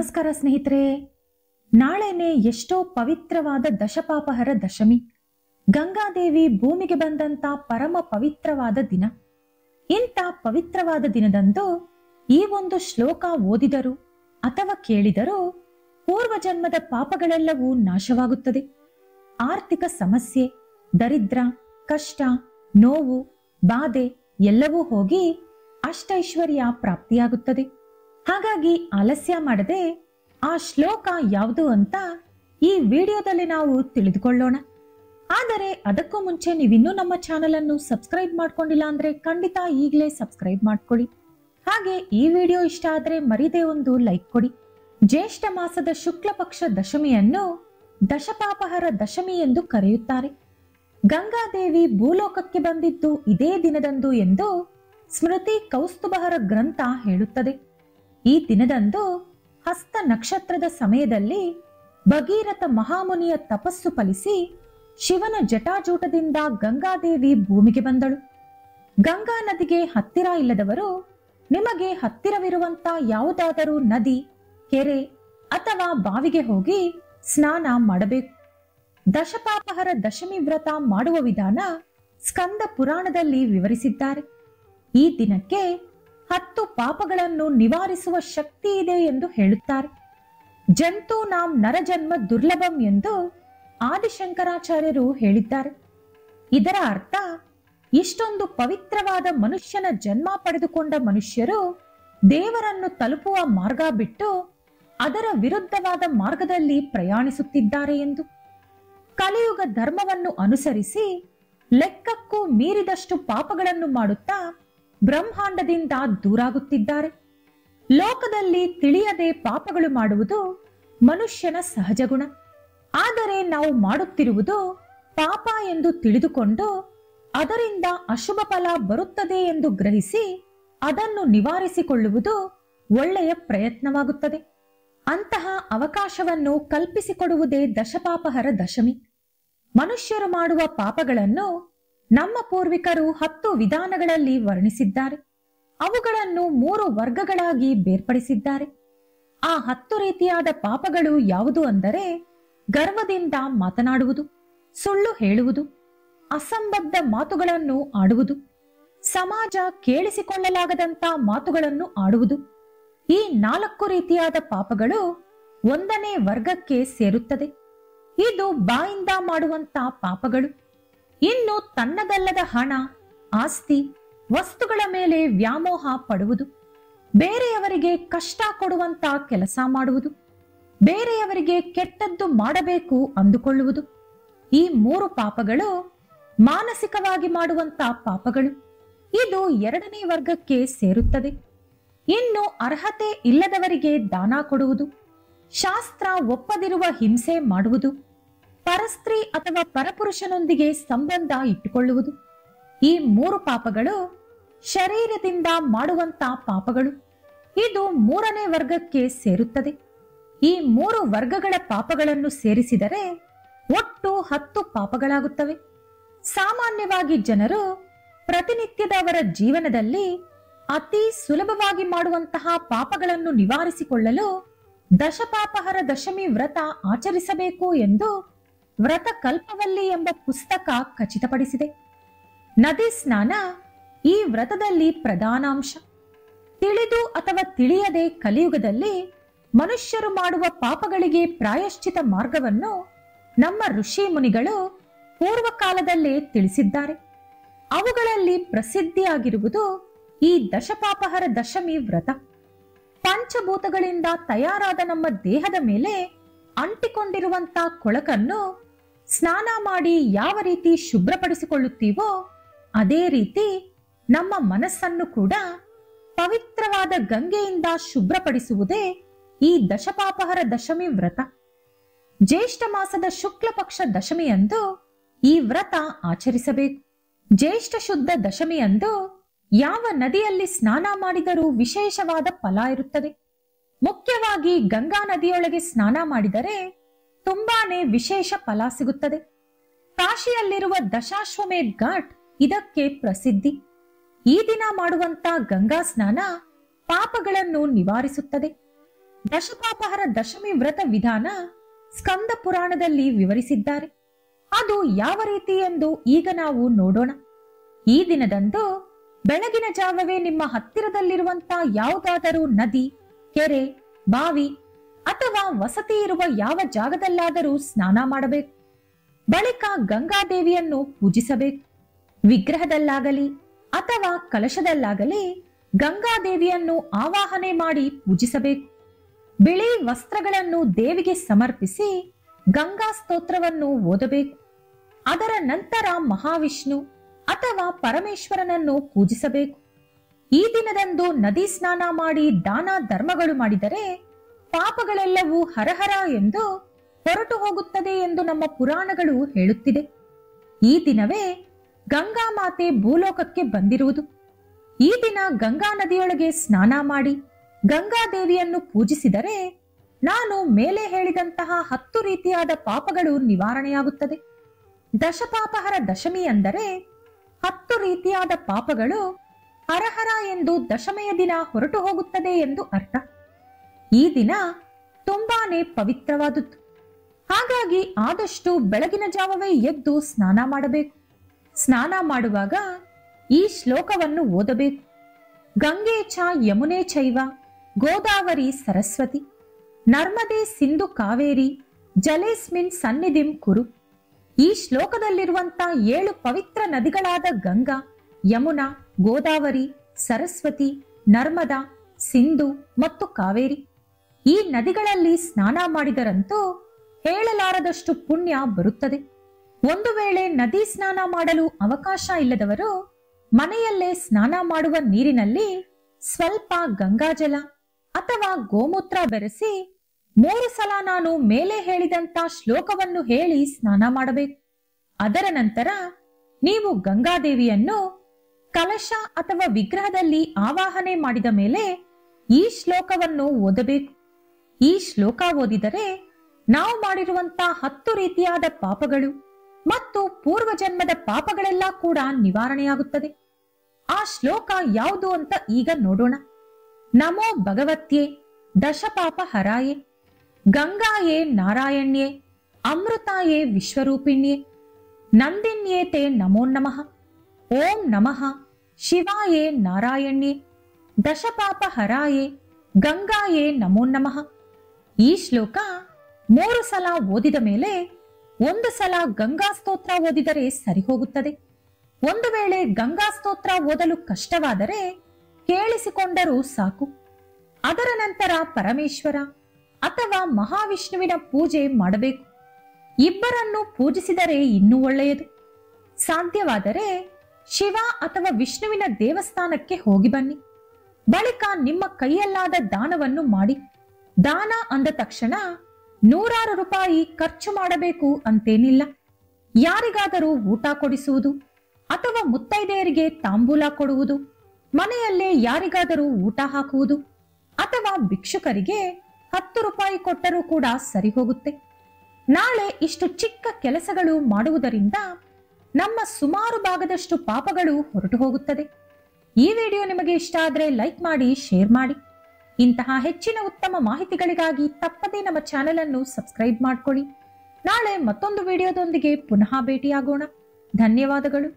ನಮಸ್ಕಾರ ಸ್ನೇಹಿತರೆ. ನಾಳೆನೆ ಎಷ್ಟೋ ಪವಿತ್ರವಾದ ದಶಪಾಪಹರ ದಶಮಿ. ಗಂಗಾದೇವಿ ಭೂಮಿಗೆ ಬಂದಂತ ಪರಮ ಪವಿತ್ರವಾದ ದಿನ. ಇಂಥ ಪವಿತ್ರವಾದ ದಿನದಂದು ಈ ಒಂದು ಶ್ಲೋಕ ಓದಿದರು ಅಥವಾ ಕೇಳಿದರೂ ಪೂರ್ವಜನ್ಮದ ಪಾಪಗಳೆಲ್ಲವೂ ನಾಶವಾಗುತ್ತದೆ. ಆರ್ಥಿಕ ಸಮಸ್ಯೆ, ದರಿದ್ರ, ಕಷ್ಟ, ನೋವು, ಬಾಧೆ ಎಲ್ಲವೂ ಹೋಗಿ ಅಷ್ಟೈಶ್ವರ್ಯ ಪ್ರಾಪ್ತಿಯಾಗುತ್ತದೆ. ಹಾಗಾಗಿ ಆಲಸ್ಯ ಮಾಡದೆ ಆ ಶ್ಲೋಕ ಯಾವುದು ಅಂತ ಈ ವಿಡಿಯೋದಲ್ಲಿ ನಾವು ತಿಳಿದುಕೊಳ್ಳೋಣ. ಆದರೆ ಅದಕ್ಕೂ ಮುಂಚೆ ನೀವಿನ್ನೂ ನಮ್ಮ ಚಾನೆಲ್ ಅನ್ನು ಸಬ್ಸ್ಕ್ರೈಬ್ ಮಾಡ್ಕೊಂಡಿಲ್ಲ ಅಂದ್ರೆ ಖಂಡಿತ ಈಗಲೇ ಸಬ್ಸ್ಕ್ರೈಬ್ ಮಾಡ್ಕೊಳ್ಳಿ. ಹಾಗೆ ಈ ವಿಡಿಯೋ ಇಷ್ಟ ಆದ್ರೆ ಮರಿದೇ ಒಂದು ಲೈಕ್ ಕೊಡಿ. ಜ್ಯೇಷ್ಠ ಮಾಸದ ಶುಕ್ಲ ಪಕ್ಷ ದಶಮಿಯನ್ನು ದಶಪಾಪಹರ ದಶಮಿ ಎಂದು ಕರೆಯುತ್ತಾರೆ. ಗಂಗಾದೇವಿ ಭೂಲೋಕಕ್ಕೆ ಬಂದಿದ್ದು ಇದೇ ದಿನದಂದು ಎಂದು ಸ್ಮೃತಿ ಕೌಸ್ತುಭಹರ ಗ್ರಂಥ ಹೇಳುತ್ತದೆ. ಈ ದಿನದಂದು ಹಸ್ತ ನಕ್ಷತ್ರದ ಸಮಯದಲ್ಲಿ ಭಗೀರಥ ಮಹಾಮುನಿಯ ತಪಸ್ಸು ಫಲಿಸಿ ಶಿವನ ಜಟಾಜೂಟದಿಂದ ಗಂಗಾದೇವಿ ಭೂಮಿಗೆ ಬಂದಳು. ಗಂಗಾ ನದಿಗೆ ಹತ್ತಿರ ಇಲ್ಲದವರು ನಿಮಗೆ ಹತ್ತಿರವಿರುವಂತ ಯಾವುದಾದರೂ ನದಿ, ಕೆರೆ ಅಥವಾ ಬಾವಿಗೆ ಹೋಗಿ ಸ್ನಾನ ಮಾಡಬೇಕು. ದಶಪಾಪಹರ ದಶಮಿ ವ್ರತ ಮಾಡುವ ವಿಧಾನ ಸ್ಕಂದ ಪುರಾಣದಲ್ಲಿ ವಿವರಿಸಿದ್ದಾರೆ. ಈ ದಿನಕ್ಕೆ 10 ಪಾಪಗಳನ್ನು ನಿವಾರಿಸುವ ಶಕ್ತಿ ಇದೆ ಎಂದು ಹೇಳುತ್ತಾರೆ. ಜಂತು ನಾಂ ನರಜನ್ಮ ದುರ್ಲಭಂ ಎಂದು ಆದಿಶಂಕರಾಚಾರ್ಯರು ಹೇಳಿದ್ದಾರೆ. ಇದರ ಅರ್ಥ, ಇಷ್ಟೊಂದು ಪವಿತ್ರವಾದ ಮನುಷ್ಯನ ಜನ್ಮ ಪಡೆದುಕೊಂಡ ಮನುಷ್ಯರು ದೇವರನ್ನು ತಲುಪುವ ಮಾರ್ಗ ಬಿಟ್ಟು ಅದರ ವಿರುದ್ಧವಾದ ಮಾರ್ಗದಲ್ಲಿ ಪ್ರಯಾಣಿಸುತ್ತಿದ್ದಾರೆ ಎಂದು. ಕಲಿಯುಗ ಧರ್ಮವನ್ನು ಅನುಸರಿಸಿ ಲೆಕ್ಕಕ್ಕೂ ಮೀರಿದಷ್ಟು ಪಾಪಗಳನ್ನು ಮಾಡುತ್ತಾ ಬ್ರಹ್ಮಾಂಡದಿಂದ ದೂರಾಗುತ್ತಿದ್ದಾರೆ. ಲೋಕದಲ್ಲಿ ತಿಳಿಯದೆ ಪಾಪಗಳು ಮಾಡುವುದು ಮನುಷ್ಯನ ಸಹಜ ಗುಣ. ಆದರೆ ನಾವು ಮಾಡುತ್ತಿರುವುದು ಪಾಪ ಎಂದು ತಿಳಿದುಕೊಂಡು ಅದರಿಂದ ಅಶುಭ ಫಲ ಬರುತ್ತದೆ ಎಂದು ಗ್ರಹಿಸಿ ಅದನ್ನು ನಿವಾರಿಸಿಕೊಳ್ಳುವುದು ಒಳ್ಳೆಯ ಪ್ರಯತ್ನವಾಗುತ್ತದೆ. ಅಂತಹ ಅವಕಾಶವನ್ನು ಕಲ್ಪಿಸಿಕೊಡುವುದೇ ದಶಪಾಪಹರ ದಶಮಿ. ಮನುಷ್ಯರು ಮಾಡುವ ಪಾಪಗಳನ್ನು ನಮ್ಮ ಪೂರ್ವಿಕರು 10 ವಿಧಾನಗಳಲ್ಲಿ ವರ್ಣಿಸಿದ್ದಾರೆ. ಅವುಗಳನ್ನು 3 ವರ್ಗಗಳಾಗಿ ಬೇರ್ಪಡಿಸಿದ್ದಾರೆ. ಆ 10 ರೀತಿಯಾದ ಪಾಪಗಳು ಯಾವುದು ಅಂದರೆ, ಗರ್ವದಿಂದ ಮಾತನಾಡುವುದು, ಸುಳ್ಳು ಹೇಳುವುದು, ಅಸಂಬದ್ಧ ಮಾತುಗಳನ್ನು ಆಡುವುದು, ಸಮಾಜ ಕೇಳಿಸಿಕೊಳ್ಳಲಾಗದಂತ ಮಾತುಗಳನ್ನು ಆಡುವುದು. ಈ 4 ರೀತಿಯಾದ ಪಾಪಗಳು 1ನೇ ವರ್ಗಕ್ಕೆ ಸೇರುತ್ತದೆ. ಇದು ಬಾಯಿಂದ ಮಾಡುವಂತ ಪಾಪಗಳು. ಇನ್ನು ತನ್ನದಲ್ಲದ ಹಣ, ಆಸ್ತಿ, ವಸ್ತುಗಳ ಮೇಲೆ ವ್ಯಾಮೋಹ ಪಡುವುದು, ಬೇರೆಯವರಿಗೆ ಕಷ್ಟ ಕೊಡುವಂತ ಕೆಲಸ ಮಾಡುವುದು, ಬೇರೆಯವರಿಗೆ ಕೆಟ್ಟದ್ದು ಮಾಡಬೇಕು ಅಂದುಕೊಳ್ಳುವುದು. ಈ 3 ಪಾಪಗಳು ಮಾನಸಿಕವಾಗಿ ಮಾಡುವಂತ ಪಾಪಗಳು. ಇದು 2ನೇ ವರ್ಗಕ್ಕೆ ಸೇರುತ್ತದೆ. ಇನ್ನು ಅರ್ಹತೆ ಇಲ್ಲದವರಿಗೆ ದಾನ ಕೊಡುವುದು, ಶಾಸ್ತ್ರ ಒಪ್ಪದಿರುವ ಹಿಂಸೆ ಮಾಡುವುದು, ಪರಸ್ತ್ರೀ ಅಥವಾ ಪರಪುರುಷನೊಂದಿಗೆ ಸಂಬಂಧ ಇಟ್ಟುಕೊಳ್ಳುವುದು. ಈ 3 ಪಾಪಗಳು ಶರೀರದಿಂದ ಮಾಡುವಂತ ಪಾಪಗಳು. ಇದು 3ನೇ ವರ್ಗಕ್ಕೆ ಸೇರುತ್ತದೆ. ಈ 3 ವರ್ಗಗಳ ಪಾಪಗಳನ್ನು ಸೇರಿಸಿದರೆ ಒಟ್ಟು 10 ಪಾಪಗಳಾಗುತ್ತವೆ. ಸಾಮಾನ್ಯವಾಗಿ ಜನರು ಪ್ರತಿನಿತ್ಯದ ಅವರ ಜೀವನದಲ್ಲಿ ಅತಿ ಸುಲಭವಾಗಿ ಮಾಡುವಂತಹ ಪಾಪಗಳನ್ನು ನಿವಾರಿಸಿಕೊಳ್ಳಲು ದಶಪಾಪಹರ ದಶಮಿ ವ್ರತ ಆಚರಿಸಬೇಕು ಎಂದು ವ್ರತ ಕಲ್ಪವಲ್ಲಿ ಎಂಬ ಪುಸ್ತಕ ಖಚಿತಪಡಿಸಿದೆ. ನದಿ ಸ್ನಾನ ಈ ವ್ರತದಲ್ಲಿ ಪ್ರಧಾನ ಅಂಶ. ತಿಳಿದು ಅಥವಾ ತಿಳಿಯದೆ ಕಲಿಯುಗದಲ್ಲಿ ಮನುಷ್ಯರು ಮಾಡುವ ಪಾಪಗಳಿಗೆ ಪ್ರಾಯಶ್ಚಿತ ಮಾರ್ಗವನ್ನು ನಮ್ಮ ಋಷಿ ಮುನಿಗಳು ಪೂರ್ವಕಾಲದಲ್ಲೇ ತಿಳಿಸಿದ್ದಾರೆ. ಅವುಗಳಲ್ಲಿ ಪ್ರಸಿದ್ಧಿಯಾಗಿರುವುದು ಈ ದಶಪಾಪಹರ ದಶಮಿ ವ್ರತ. ಪಂಚಭೂತಗಳಿಂದ ತಯಾರಾದ ನಮ್ಮ ದೇಹದ ಮೇಲೆ ಅಂಟಿಕೊಂಡಿರುವಂತ ಕೊಳಕನ್ನು ಸ್ನಾನ ಮಾಡಿ ಯಾವ ರೀತಿ ಶುಭ್ರಪಡಿಸಿಕೊಳ್ಳುತ್ತೀವೋ ಅದೇ ರೀತಿ ನಮ್ಮ ಮನಸ್ಸನ್ನು ಕೂಡ ಪವಿತ್ರವಾದ ಗಂಗೆಯಿಂದ ಶುಭ್ರಪಡಿಸುವುದೇ ಈ ದಶಪಾಪಹರ ದಶಮಿ ವ್ರತ. ಜ್ಯೇಷ್ಠ ಮಾಸದ ಶುಕ್ಲ ಪಕ್ಷ ದಶಮಿಯಂದು ಈ ವ್ರತ ಆಚರಿಸಬೇಕು. ಜ್ಯೇಷ್ಠ ಶುದ್ಧ ದಶಮಿಯಂದು ಯಾವ ನದಿಯಲ್ಲಿ ಸ್ನಾನ ಮಾಡಿದರೂ ವಿಶೇಷವಾದ ಫಲ ಇರುತ್ತದೆ. ಮುಖ್ಯವಾಗಿ ಗಂಗಾ ನದಿಯೊಳಗೆ ಸ್ನಾನ ಮಾಡಿದರೆ ತುಂಬಾನೇ ವಿಶೇಷ ಫಲ ಸಿಗುತ್ತದೆ. ಕಾಶಿಯಲ್ಲಿರುವ ದಶಾಶ್ವಮೇಧ್ ಘಾಟ್ ಇದಕ್ಕೆ ಪ್ರಸಿದ್ಧಿ. ಈ ದಿನ ಮಾಡುವಂತ ಗಂಗಾ ಸ್ನಾನ ಪಾಪಗಳನ್ನು ನಿವಾರಿಸುತ್ತದೆ. ದಶಪಾಪಹರ ದಶಮಿ ವ್ರತ ವಿಧಾನ ಸ್ಕಂದ ಪುರಾಣದಲ್ಲಿ ವಿವರಿಸಿದ್ದಾರೆ. ಅದು ಯಾವ ರೀತಿ ಎಂದು ಈಗ ನಾವು ನೋಡೋಣ. ಈ ದಿನದಂದು ಬೆಳಗಿನ ಜಾವವೇ ನಿಮ್ಮ ಹತ್ತಿರದಲ್ಲಿರುವಂತಹ ಯಾವುದಾದರೂ ನದಿ, ಕೆರೆ, ಬಾವಿ ಅಥವಾ ವಸತಿ ಇರುವ ಯಾವ ಜಾಗದಲ್ಲಾದರೂ ಸ್ನಾನ ಮಾಡಬೇಕು. ಬಳಿಕ ಗಂಗಾದೇವಿಯನ್ನು ಪೂಜಿಸಬೇಕು. ವಿಗ್ರಹದಲ್ಲಾಗಲಿ ಅಥವಾ ಕಲಶದಲ್ಲಾಗಲಿ ಗಂಗಾದೇವಿಯನ್ನು ಆವಾಹನೆ ಮಾಡಿ ಪೂಜಿಸಬೇಕು. ಬಿಳಿ ವಸ್ತ್ರಗಳನ್ನು ದೇವಿಗೆ ಸಮರ್ಪಿಸಿ ಗಂಗಾ ಸ್ತೋತ್ರವನ್ನು ಓದಬೇಕು. ಅದರ ನಂತರ ಮಹಾವಿಷ್ಣು ಅಥವಾ ಪರಮೇಶ್ವರನನ್ನು ಪೂಜಿಸಬೇಕು. ಈ ದಿನದಂದು ನದಿ ಸ್ನಾನ ಮಾಡಿ ದಾನ ಧರ್ಮಗಳು ಮಾಡಿದರೆ ಪಾಪಗಳೆಲ್ಲವೂ ಹರಹರ ಎಂದು ಹೊರಟು ಹೋಗುತ್ತದೆ ಎಂದು ನಮ್ಮ ಪುರಾಣಗಳು ಹೇಳುತ್ತಿದೆ. ಈ ದಿನವೇ ಗಂಗಾ ಮಾತೆ ಭೂಲೋಕಕ್ಕೆ ಬಂದಿರುವುದು. ಈ ದಿನ ಗಂಗಾ ನದಿಯೊಳಗೆ ಸ್ನಾನ ಮಾಡಿ ಗಂಗಾದೇವಿಯನ್ನು ಪೂಜಿಸಿದರೆ ನಾನು ಮೇಲೆ ಹೇಳಿದಂತಹ 10 ರೀತಿಯಾದ ಪಾಪಗಳು ನಿವಾರಣೆಯಾಗುತ್ತದೆ. ದಶಪಾಪಹರ ದಶಮಿ ಅಂದರೆ 10 ರೀತಿಯಾದ ಪಾಪಗಳು ಹರಹರ ಎಂದು ದಶಮಿಯ ದಿನ ಹೊರಟು ಹೋಗುತ್ತದೆ ಎಂದು ಅರ್ಥ. ಈ ದಿನ ತುಂಬಾನೇ ಪವಿತ್ರವಾದದ್ದು. ಹಾಗಾಗಿ ಆದಷ್ಟು ಬೆಳಗಿನ ಜಾವವೇ ಎದ್ದು ಸ್ನಾನ ಮಾಡಬೇಕು. ಸ್ನಾನ ಮಾಡುವಾಗ ಈ ಶ್ಲೋಕವನ್ನು ಓದಬೇಕು. ಗಂಗೆ ಚ ಯಮುನೆ ಚೈವ ಗೋದಾವರಿ ಸರಸ್ವತಿ ನರ್ಮದೆ ಸಿಂಧು ಕಾವೇರಿ ಜಲೇಸ್ಮಿನ್ ಸನ್ನಿಧಿಂ ಕುರು. ಈ ಶ್ಲೋಕದಲ್ಲಿರುವಂತಹ 7 ಪವಿತ್ರ ನದಿಗಳಾದ ಗಂಗಾ, ಯಮುನಾ, ಗೋದಾವರಿ, ಸರಸ್ವತಿ, ನರ್ಮದಾ, ಸಿಂಧು ಮತ್ತು ಕಾವೇರಿ. ಈ ನದಿಗಳಲ್ಲಿ ಸ್ನಾನ ಮಾಡಿದರಂತೂ ಹೇಳಲಾರದಷ್ಟು ಪುಣ್ಯ ಬರುತ್ತದೆ. ಒಂದು ವೇಳೆ ನದಿ ಸ್ನಾನ ಮಾಡಲು ಅವಕಾಶ ಇಲ್ಲದವರು ಮನೆಯಲ್ಲೇ ಸ್ನಾನ ಮಾಡುವ ನೀರಿನಲ್ಲಿ ಸ್ವಲ್ಪ ಗಂಗಾಜಲ ಅಥವಾ ಗೋಮೂತ್ರ ಬೆರೆಸಿ 3 ಸಲ ನಾನು ಮೇಲೆ ಹೇಳಿದಂತ ಶ್ಲೋಕವನ್ನು ಹೇಳಿ ಸ್ನಾನ ಮಾಡಬೇಕು. ಅದರ ನಂತರ ನೀವು ಗಂಗಾದೇವಿಯನ್ನು ಕಲಶ ಅಥವಾ ವಿಗ್ರಹದಲ್ಲಿ ಆವಾಹನೆ ಮಾಡಿದ ಮೇಲೆ ಈ ಶ್ಲೋಕವನ್ನು ಓದಬೇಕು. ಈ ಶ್ಲೋಕ ಓದಿದರೆ ನಾವು ಮಾಡಿರುವಂತಹ 10 ರೀತಿಯಾದ ಪಾಪಗಳು ಮತ್ತು ಪೂರ್ವಜನ್ಮದ ಪಾಪಗಳೆಲ್ಲ ಕೂಡ ನಿವಾರಣೆಯಾಗುತ್ತದೆ. ಆ ಶ್ಲೋಕ ಯಾವುದು ಅಂತ ಈಗ ನೋಡೋಣ. ನಮೋ ಭಗವತ್ಯೇ ದಶಪಾಪ ಹರಾಯೇ ಗಂಗಾಯೇ ನಾರಾಯಣ್ಯೇ ಅಮೃತಾಯೇ ವಿಶ್ವರೂಪಿಣ್ಯೇ ನಂದಿನ್ಯೇ ತೇ ನಮೋ ನಮಃ. ಓಂ ನಮಃ ಶಿವಾಯೇ ನಾರಾಯಣ್ಯೇ ದಶಪಾಪ ಹರಾಯೇ ಗಂಗಾಯೇ ನಮೋ ನಮಃ. ಈ ಶ್ಲೋಕ 3 ಸಲ ಓದಿದ ಮೇಲೆ 1 ಸಲ ಗಂಗಾ ಸ್ತೋತ್ರ ಓದಿದರೆ ಸರಿ ಹೋಗುತ್ತದೆ. ಒಂದು ವೇಳೆ ಗಂಗಾ ಸ್ತೋತ್ರ ಓದಲು ಕಷ್ಟವಾದರೆ ಕೇಳಿಸಿಕೊಂಡರೂ ಸಾಕು. ಅದರ ನಂತರ ಪರಮೇಶ್ವರ ಅಥವಾ ಮಹಾವಿಷ್ಣುವಿನ ಪೂಜೆ ಮಾಡಬೇಕು. ಇಬ್ಬರನ್ನು ಪೂಜಿಸಿದರೆ ಇನ್ನೂ ಒಳ್ಳೆಯದು. ಸಾಧ್ಯವಾದರೆ ಶಿವ ಅಥವಾ ವಿಷ್ಣುವಿನ ದೇವಸ್ಥಾನಕ್ಕೆ ಹೋಗಿ ಬನ್ನಿ. ಬಳಿಕ ನಿಮ್ಮ ಕೈಯಲ್ಲಾದ ದಾನವನ್ನು ಮಾಡಿ. ದಾನ ಅಂದ ತಕ್ಷಣ ನೂರಾರು ರೂಪಾಯಿ ಖರ್ಚು ಮಾಡಬೇಕು ಅಂತೇನಿಲ್ಲ. ಯಾರಿಗಾದರೂ ಊಟ ಕೊಡಿಸುವುದು ಅಥವಾ ಮುತ್ತೈದೆಯರಿಗೆ ತಾಂಬೂಲ ಕೊಡುವುದು, ಮನೆಯಲ್ಲೇ ಯಾರಿಗಾದರೂ ಊಟ ಹಾಕುವುದು ಅಥವಾ ಭಿಕ್ಷುಕರಿಗೆ 10 ರೂಪಾಯಿ ಕೊಟ್ಟರೂ ಕೂಡ ಸರಿ ಹೋಗುತ್ತೆ. ನಾಳೆ ಇಷ್ಟು ಚಿಕ್ಕ ಕೆಲಸಗಳು ಮಾಡುವುದರಿಂದ ನಮ್ಮ ಸುಮಾರು ಭಾಗದಷ್ಟು ಪಾಪಗಳು ಹೊರಟು ಹೋಗುತ್ತದೆ. ಈ ವಿಡಿಯೋ ನಿಮಗೆ ಇಷ್ಟ ಆದರೆ ಲೈಕ್ ಮಾಡಿ, ಶೇರ್ ಮಾಡಿ. ಇಂತಹ ಹೆಚ್ಚಿನ ಉತ್ತಮ ಮಾಹಿತಿಗಳಿಗಾಗಿ ತಪ್ಪದೇ ನಮ್ಮ ಚಾನೆಲ್ ಅನ್ನು ಸಬ್ಸ್ಕ್ರೈಬ್ ಮಾಡಿಕೊಳ್ಳಿ. ನಾಳೆ ಮತ್ತೊಂದು ವಿಡಿಯೋದೊಂದಿಗೆ ಪುನಃ ಭೇಟಿಯಾಗೋಣ. ಧನ್ಯವಾದಗಳು.